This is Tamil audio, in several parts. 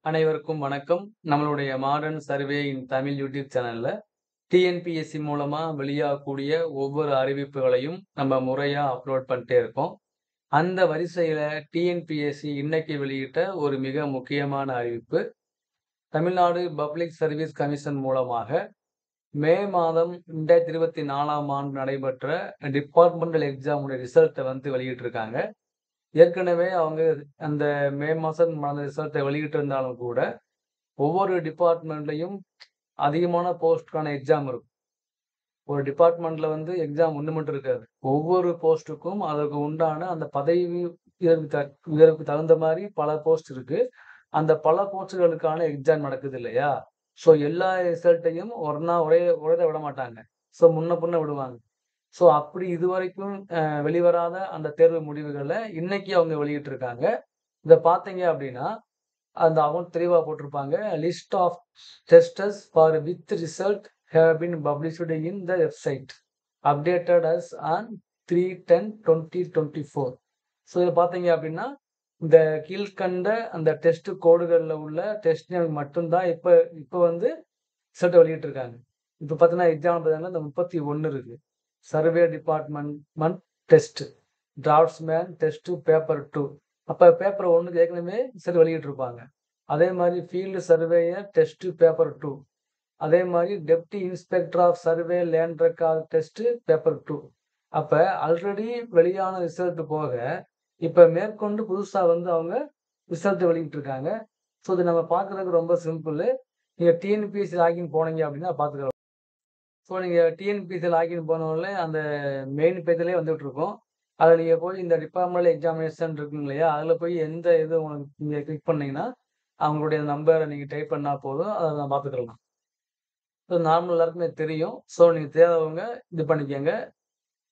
அனைவருக்கும் வணக்கம். நம்மளுடைய மாடர்ன் சர்வே இன் தமிழ் யூடியூப் சேனல்ல டிஎன்பிஎஸ்சி மூலமா வெளியாகக்கூடிய ஒவ்வொரு அறிவிப்புகளையும் நம்ம முறையா அப்லோட் பண்ணிட்டே இருக்கோம். அந்த வரிசையில டிஎன்பிஎஸ்சி இன்னைக்கு வெளியிட்ட ஒரு மிக முக்கியமான அறிவிப்பு. தமிழ்நாடு பப்ளிக் சர்வீஸ் கமிஷன் மூலமாக மே மாதம் 2024ஆம் ஆண்டு நடைபெற்ற டிபார்ட்மெண்டல் எக்ஸாமுடைய ரிசல்ட்ட வெளியிட்டிருக்காங்க. ஏற்கனவே அவங்க அந்த மே மாசம் அந்த ரிசல்ட்ட வெளியிட்டிருந்தாலும் கூட, ஒவ்வொரு டிபார்ட்மெண்ட்லயும் அதிகமான போஸ்ட்க்கான எக்ஸாம் இருக்கும். ஒரு டிபார்ட்மெண்ட்ல எக்ஸாம் ஒண்ணு மட்டும் இருக்காது. ஒவ்வொரு போஸ்ட்டுக்கும் அதற்கு உண்டான அந்த பதவி உயர்வுக்கு தகுந்த மாரி பல போஸ்ட் இருக்கு. அந்த பல போஸ்ட்களுக்கான எக்ஸாம் நடக்குது இல்லையா? ஸோ எல்லா ரிசல்ட்டையும் ஒரே விட மாட்டாங்க. ஸோ முன்ன பின்ன விடுவாங்க. ஸோ அப்படி இதுவரைக்கும் வெளிவராத அந்த தேர்வு முடிவுகள இன்னைக்கு அவங்க வெளியிட்டிருக்காங்க. இத பார்த்தீங்க அப்படின்னா, அந்த அவங்க தெளிவா போட்டிருப்பாங்க. List of testers for with result have been published in the website updated as on 3/10/2024. So இத பார்த்தீங்க அப்படின்னா, இந்த கீழ்க்கண்ட அந்த டெஸ்ட் கோடுகள்ல உள்ள டெஸ்ட் நேம் மட்டும் தான் இப்ப ரிசல்ட்ட வெளியிட்டிருக்காங்க. இப்ப பார்த்தீங்கன்னா, எக்ஸாம்பிள் பார்த்தீங்கன்னா, இந்த 31 இருக்கு. Survey department test, draughtsman test paper 2. அப்ப பேப்பர் 1க்கு ஏற்கனவே ரிசல்ட் வெளியிட்டிருப்பாங்க. அதே மாரி ஃபீல்டு சர்வேயர் டெஸ்ட் பேப்பர் 2. அதே மாரி deputy inspector of survey land record test paper 2. அப்ப ஆல்ரெடி வெளியான ரிசல்ட் போக, இப்ப மேற்கொண்டு புதுசா அவங்க ரிசல்ட் வெளியிட்டிருக்காங்க. ஸோ இத நம்ம பார்க்கறதுக்கு ரொம்ப சிம்பிள். நீங்க டிஎன்பிஎஸ்சி லாகின் போனீங்க அப்படின்னா பார்த்துக்கலாம். ஸோ நீங்க டிஎன்பிஎஸ்சி லாகின் போன உடனே அந்த மெயின் பேஜ்லயே வந்துட்டுருக்கும். அதுல நீங்க போய் இந்த டிபார்ட்மெண்டல் எக்ஸாமினேஷன் இருக்குங்க இல்லையா? அதுல போய் எந்த இது உங்களுக்கு நீங்க கிளிக் பண்ணீங்கன்னா, அவங்களுடைய நம்பர நீங்க டைப் பண்ணா போதும். அத நான் பார்த்துக்கலாம். ஸோ நார்மல் எல்லாருக்குமே தெரியும். ஸோ நீங்க தேவையவங்க இது பண்ணிக்கங்க.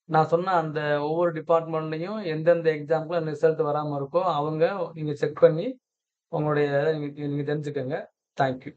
நான் சொன்ன அந்த ஒவ்வொரு டிபார்ட்மெண்ட்லயும் எந்தெந்த எக்ஸாம்க்குலாம் ரிசல்ட் வராம இருக்கோ, அவங்க நீங்க செக் பண்ணி உங்களுடைய இத நீங்க நீங்க தெரிஞ்சுக்கங்க. Thank you.